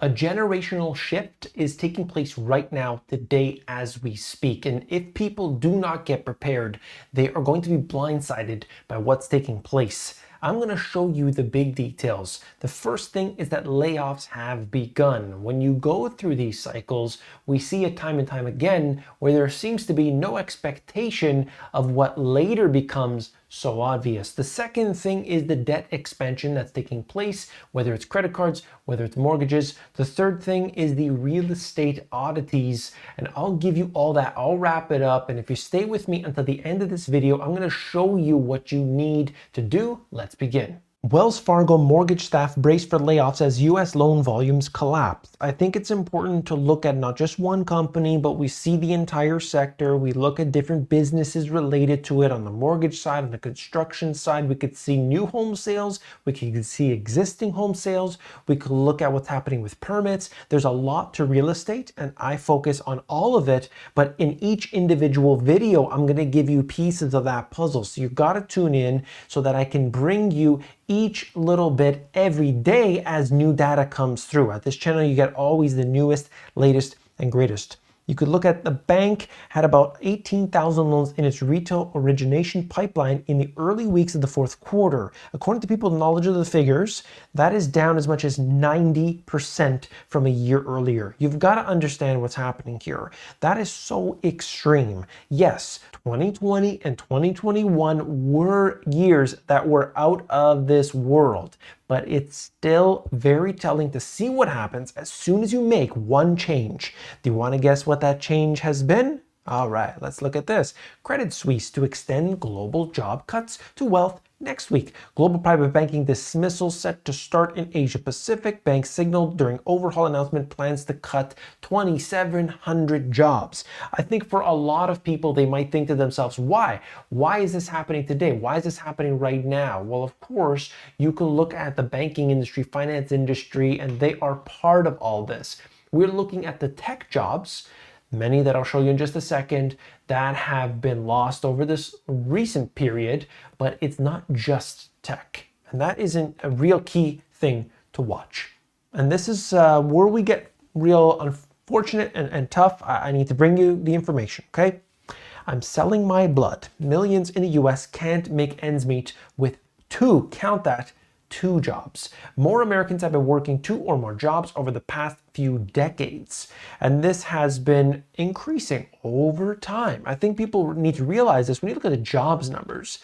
A generational shift is taking place right now, today, as we speak. And if people do not get prepared, they are going to be blindsided by what's taking place. I'm going to show you the big details. The first thing is that layoffs have begun. When you go through these cycles, we see it time and time again where there seems to be no expectation of what later becomes so obvious. The second thing is the debt expansion that's taking place, whether it's credit cards, whether it's mortgages. The third thing is the real estate oddities, and I'll give you all that. I'll wrap it up, and if you stay with me until the end of this video, I'm going to show you what you need to do. Let's begin. Wells Fargo mortgage staff brace for layoffs as U.S. loan volumes collapse. I think it's important to look at not just one company, but we see the entire sector. We look at different businesses related to it on the mortgage side, on the construction side. We could see new home sales. We could see existing home sales. We could look at what's happening with permits. There's a lot to real estate, and I focus on all of it. But in each individual video, I'm going to give you pieces of that puzzle. So you've got to tune in so that I can bring you each little bit every day as new data comes through. At this channel, you get always the newest, latest, and greatest. You could look at the bank had about 18,000 loans in its retail origination pipeline in the early weeks of the fourth quarter. According to people's knowledge of the figures, that is down as much as 90% from a year earlier. You've got to understand what's happening here. That is so extreme. Yes, 2020 and 2021 were years that were out of this world, but it's still very telling to see what happens as soon as you make one change. Do you want to guess what that change has been? All right, let's look at this. Credit Suisse to extend global job cuts to wealth next week. Global private banking dismissal set to start in Asia Pacific. Bank signaled during overhaul announcement plans to cut 2,700 jobs. I think for a lot of people, they might think to themselves, why? Why is this happening today? Why is this happening right now? Well, of course, you can look at the banking industry, finance industry, and they are part of all this. We're looking at the tech jobs, many that I'll show you in just a second, that have been lost over this recent period, but it's not just tech. And that isn't a real key thing to watch. And this is where we get real unfortunate and tough. I need to bring you the information, okay? I'm selling my blood. Millions in the US can't make ends meet with count that, 2 jobs. More Americans have been working 2 or more jobs over the past few decades, and this has been increasing over time. I think people need to realize this. When you look at the jobs numbers,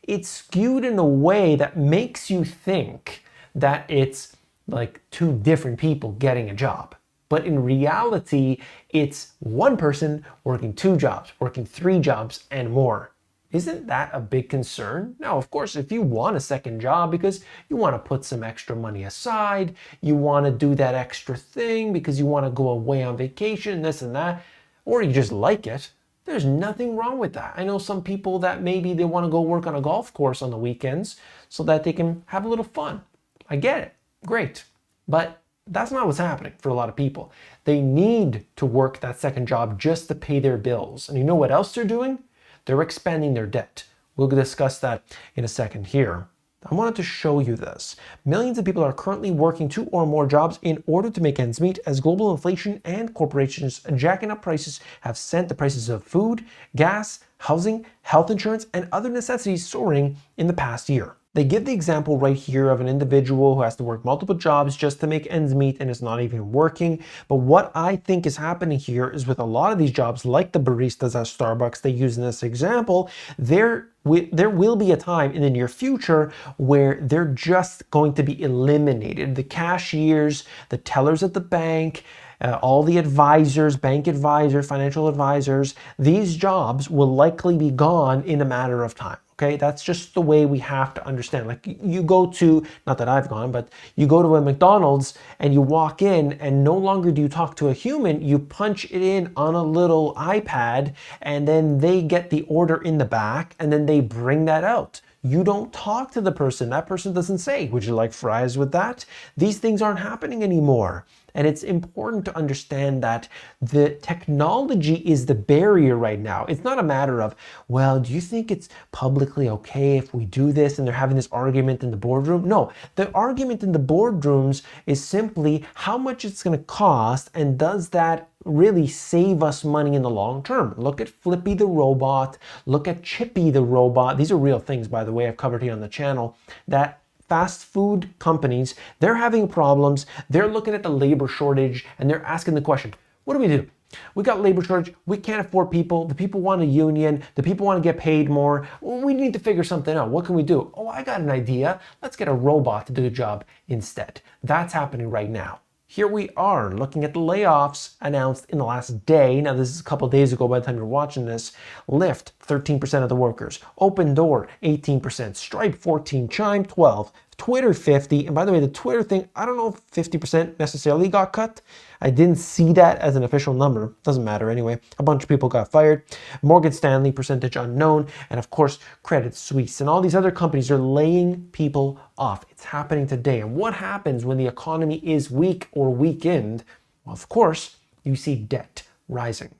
it's skewed in a way that makes you think that it's like 2 different people getting a job. But in reality, it's one person working 2 jobs, working 3 jobs and more. Isn't that a big concern? Now, of course, if you want a second job because you want to put some extra money aside, you want to do that extra thing because you want to go away on vacation, this and that, or you just like it, there's nothing wrong with that. I know some people that maybe they want to go work on a golf course on the weekends so that they can have a little fun. I get it. Great. But that's not what's happening for a lot of people. They need to work that second job just to pay their bills. And you know what else they're doing? They're expanding their debt. We'll discuss that in a second here. I wanted to show you this. Millions of people are currently working 2 or more jobs in order to make ends meet as global inflation and corporations jacking up prices have sent the prices of food, gas, housing, health insurance, and other necessities soaring in the past year. They give the example right here of an individual who has to work multiple jobs just to make ends meet and is not even working. But what I think is happening here is with a lot of these jobs, like the baristas at Starbucks they use in this example, there will be a time in the near future where they're just going to be eliminated. The cashiers, the tellers at the bank, all the advisors, bank advisors, financial advisors, these jobs will likely be gone in a matter of time. Okay, that's just the way we have to understand. Like you go to, not that I've gone, but you go to a McDonald's and you walk in and no longer do you talk to a human, you punch it in on a little iPad and then they get the order in the back and then they bring that out. You don't talk to the person. That person doesn't say, would you like fries with that? These things aren't happening anymore. And it's important to understand that the technology is the barrier right now. It's not a matter of, well, do you think it's publicly okay if we do this? And they're having this argument in the boardroom. No, the argument in the boardrooms is simply how much it's going to cost, and does that really save us money in the long term? Look at Flippy the robot. Look at Chippy the robot. These are real things, by the way, I've covered here on the channel. That fast food companies, they're having problems. They're looking at the labor shortage and they're asking the question, what do we do? We got labor shortage. We can't afford people. The people want a union. The people want to get paid more. We need to figure something out. What can we do? Oh, I got an idea. Let's get a robot to do the job instead. That's happening right now. Here we are looking at the layoffs announced in the last day. Now, this is a couple days ago by the time you're watching this. Lyft, 13% of the workers. Open Door, 18%. Stripe, 14%. Chime, 12%. Twitter, 50%. And by the way, the Twitter thing, I don't know if 50% necessarily got cut. I didn't see that as an official number. Doesn't matter anyway. A bunch of people got fired. Morgan Stanley, percentage unknown. And of course, Credit Suisse. And all these other companies are laying people off. It's happening today. And what happens when the economy is weak or weakened? Well, of course, you see debt rising.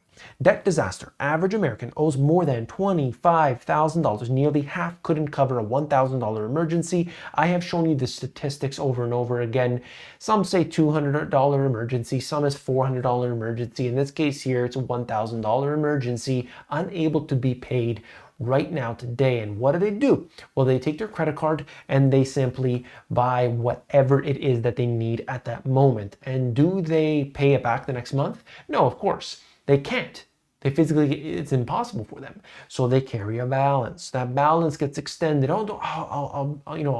Debt disaster. Average American owes more than $25,000. Nearly half couldn't cover a $1,000 emergency. I have shown you the statistics over and over again. Some say $200 emergency, some is $400 emergency. In this case here, it's a $1,000 emergency, unable to be paid right now today. And what do? Well, they take their credit card and they simply buy whatever it is that they need at that moment. And do they pay it back the next month? No, of course. They can't. It's impossible for them. So they carry a balance. That balance gets extended. I'll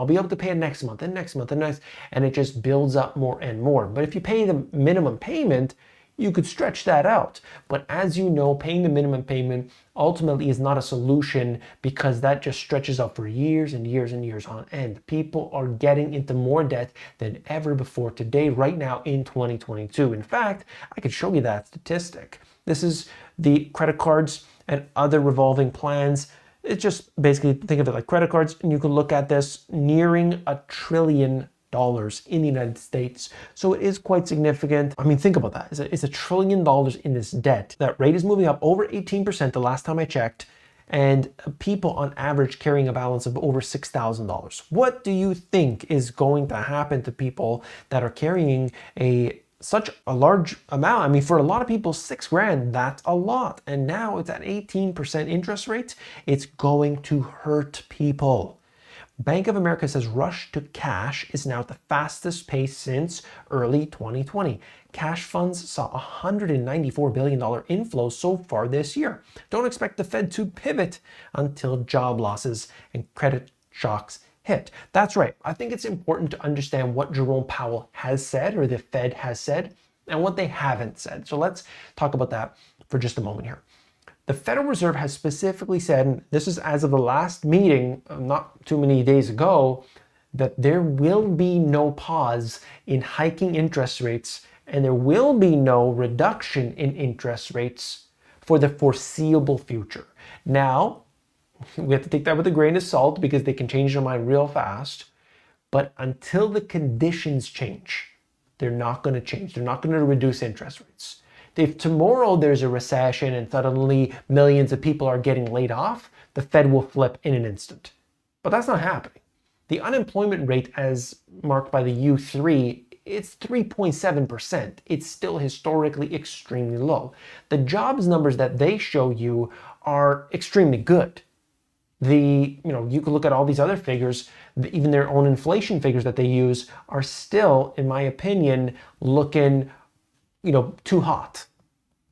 be able to pay it next month and next month and next, and it just builds up more and more. But if you pay the minimum payment, you could stretch that out. But as you know, paying the minimum payment ultimately is not a solution, because that just stretches out for years and years and years on end. People are getting into more debt than ever before today, right now in 2022. In fact, I could show you that statistic. This is the credit cards and other revolving plans. It's just basically, think of it like credit cards, and you can look at this nearing $1 trillion in the United States. So it is quite significant. I mean, think about that. It's $1 trillion in this debt. That rate is moving up over 18% the last time I checked, and people on average carrying a balance of over $6,000. What do you think is going to happen to people that are carrying such a large amount? I mean, for a lot of people, $6,000, that's a lot. And now it's at 18% interest rates. It's going to hurt people. Bank of America says rush to cash is now at the fastest pace since early 2020. Cash funds saw $194 billion inflow so far this year. Don't expect the Fed to pivot until job losses and credit shocks hit. That's right. I think it's important to understand what Jerome Powell has said, or the Fed has said, and what they haven't said. So let's talk about that for just a moment here. The Federal Reserve has specifically said, and this is as of the last meeting, not too many days ago, that there will be no pause in hiking interest rates, and there will be no reduction in interest rates for the foreseeable future. Now, we have to take that with a grain of salt, because they can change their mind real fast. But until the conditions change, they're not going to change. They're not going to reduce interest rates. If tomorrow there's a recession and suddenly millions of people are getting laid off, the Fed will flip in an instant. But that's not happening. The unemployment rate, as marked by the U3, it's 3.7%. It's still historically extremely low. The jobs numbers that they show you are extremely good. You can look at all these other figures, even their own inflation figures that they use are still, in my opinion, looking, too hot.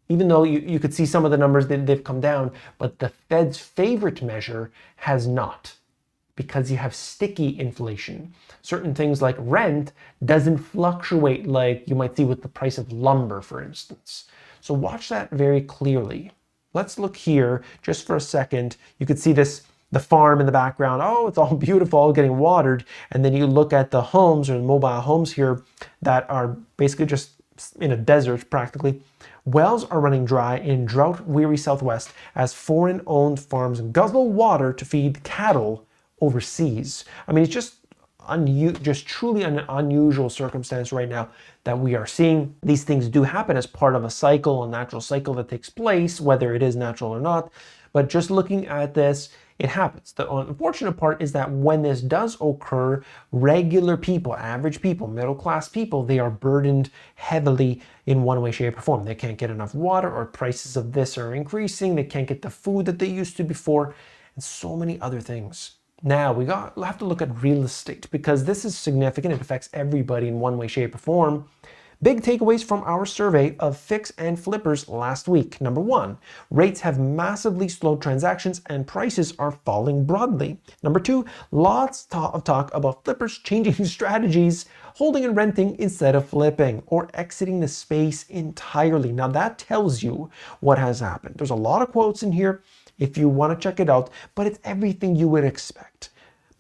Even though you could see some of the numbers that they've come down, but the Fed's favorite measure has not, because you have sticky inflation. Certain things like rent doesn't fluctuate like you might see with the price of lumber, for instance. So watch that very clearly. Let's look here just for a second. You could see the farm in the background. Oh, it's all beautiful, all getting watered. And then you look at the homes, or the mobile homes here, that are basically just in a desert practically. Wells are running dry in drought-weary Southwest as foreign-owned farms guzzle water to feed cattle overseas. I mean, it's just just truly an unusual circumstance right now that we are seeing. These things do happen as part of a cycle, a natural cycle that takes place, whether it is natural or not. But just looking at this, it happens. The unfortunate part is that when this does occur, regular people, average people, middle class people, they are burdened heavily in one way, shape, or form. They can't get enough water, or prices of this are increasing. They can't get the food that they used to before, and so many other things. Now we'll have to look at real estate, because this is significant. It affects everybody in one way, shape, or form. Big takeaways from our survey of fix and flippers last week. Number one, rates have massively slowed transactions and prices are falling broadly. Number two, lots of talk about flippers changing strategies, holding and renting instead of flipping, or exiting the space entirely. Now that tells you what has happened. There's a lot of quotes in here if you want to check it out, but it's everything you would expect.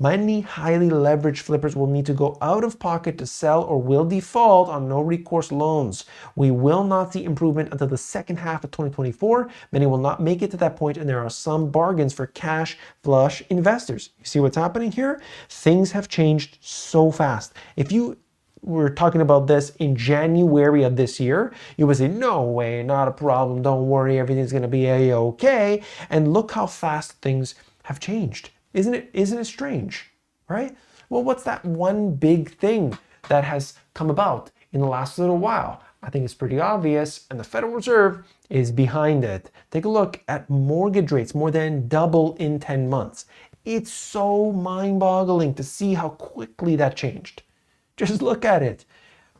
Many highly leveraged flippers will need to go out of pocket to sell or will default on no recourse loans. We will not see improvement until the second half of 2024. Many will not make it to that point, and there are some bargains for cash flush investors. You see what's happening here? Things have changed so fast. If you were talking about this in January of this year, you would say, no way, not a problem, don't worry, everything's going to be a-okay. And look how fast things have changed. Isn't it strange, right? Well, what's that one big thing that has come about in the last little while? I think it's pretty obvious, and the Federal Reserve is behind it. Take a look at mortgage rates, more than double in 10 months. It's so mind-boggling to see how quickly that changed. Just look at it.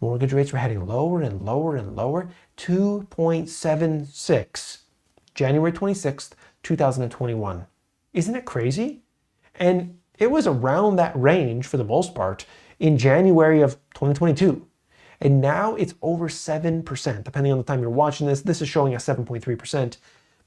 Mortgage rates were heading lower and lower and lower. 2.76, January 26th, 2021. Isn't it crazy? And it was around that range for the most part in January of 2022. And now it's over 7%, depending on the time you're watching this. This is showing us 7.3%,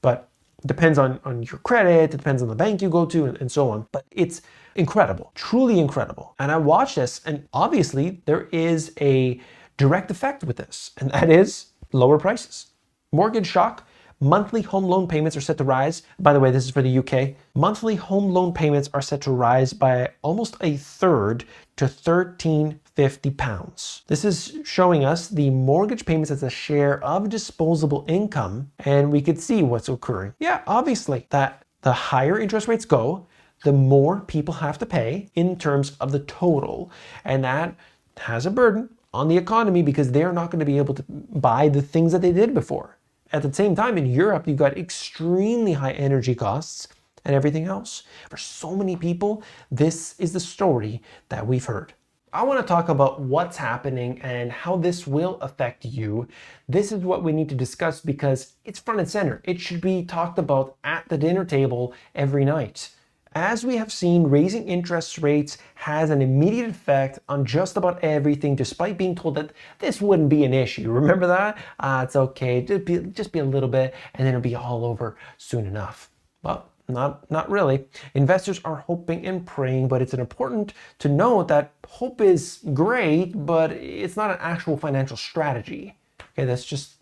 but it depends on your credit, it depends on the bank you go to, and so on. But it's incredible, truly incredible. And I watched this, and obviously there is a direct effect with this, and that is lower prices. Mortgage shock. Monthly home loan payments are set to rise. By the way, this is for the UK. Monthly home loan payments are set to rise by almost a third to £1,350. This is showing us the mortgage payments as a share of disposable income, and we could see what's occurring. Yeah, obviously, that the higher interest rates go, the more people have to pay in terms of the total, and that has a burden on the economy because they're not going to be able to buy the things that they did before. At the same time, in Europe, you've got extremely high energy costs and everything else. For so many people, this is the story that we've heard. I want to talk about what's happening and how this will affect you. This is what we need to discuss because it's front and center. It should be talked about at the dinner table every night. As we have seen, raising interest rates has an immediate effect on just about everything, despite being told that this wouldn't be an issue. Remember that? It's okay, just be a little bit, and then it'll be all over soon enough. Well, not really. Investors are hoping and praying, but it's important to note that hope is great, but it's not an actual financial strategy. Okay, that's just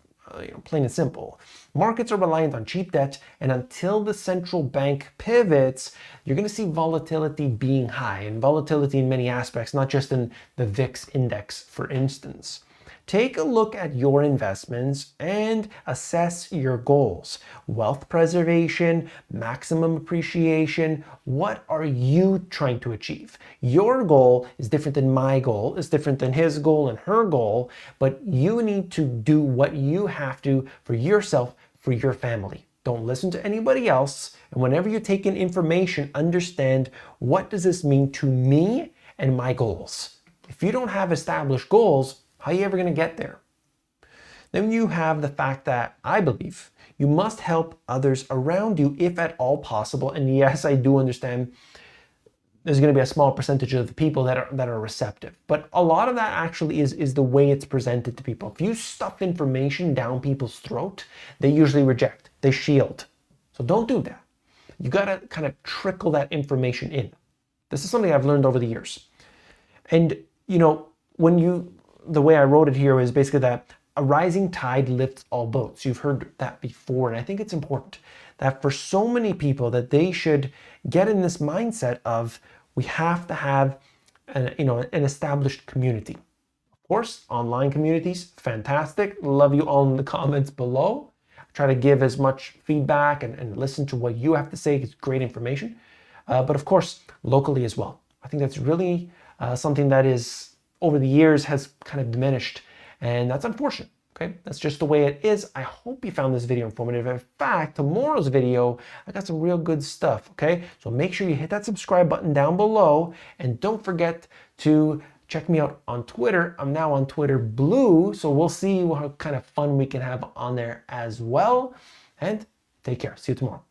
plain and simple. Markets are reliant on cheap debt, and until the central bank pivots, you're going to see volatility being high, and volatility in many aspects, not just in the VIX index, for instance. Take a look at your investments and assess your goals. Wealth preservation, maximum appreciation. What are you trying to achieve? Your goal is different than my goal, is different than his goal and her goal, but you need to do what you have to for yourself, for your family. Don't listen to anybody else. And whenever you take in information, understand, what does this mean to me and my goals? If you don't have established goals, how are you ever going to get there? Then you have the fact that I believe you must help others around you if at all possible. And yes, I do understand there's going to be a small percentage of the people that are receptive. But a lot of that actually is the way it's presented to people. If you stuff information down people's throat, they usually reject, they shield. So don't do that. You got to kind of trickle that information in. This is something I've learned over the years. And the way I wrote it here is basically that a rising tide lifts all boats. You've heard that before, and I think it's important that for so many people that they should get in this mindset of we have to have an established community. Of course, online communities, fantastic. Love you all in the comments below. Try to give as much feedback and listen to what you have to say. It's great information. But of course, locally as well. I think that's really something that is, over the years, has kind of diminished. And that's unfortunate. Okay, that's just the way it is. I hope you found this video informative. In fact, tomorrow's video, I got some real good stuff. Okay, so make sure you hit that subscribe button down below. And don't forget to check me out on Twitter. I'm now on Twitter Blue, so we'll see what kind of fun we can have on there as well. And take care. See you tomorrow.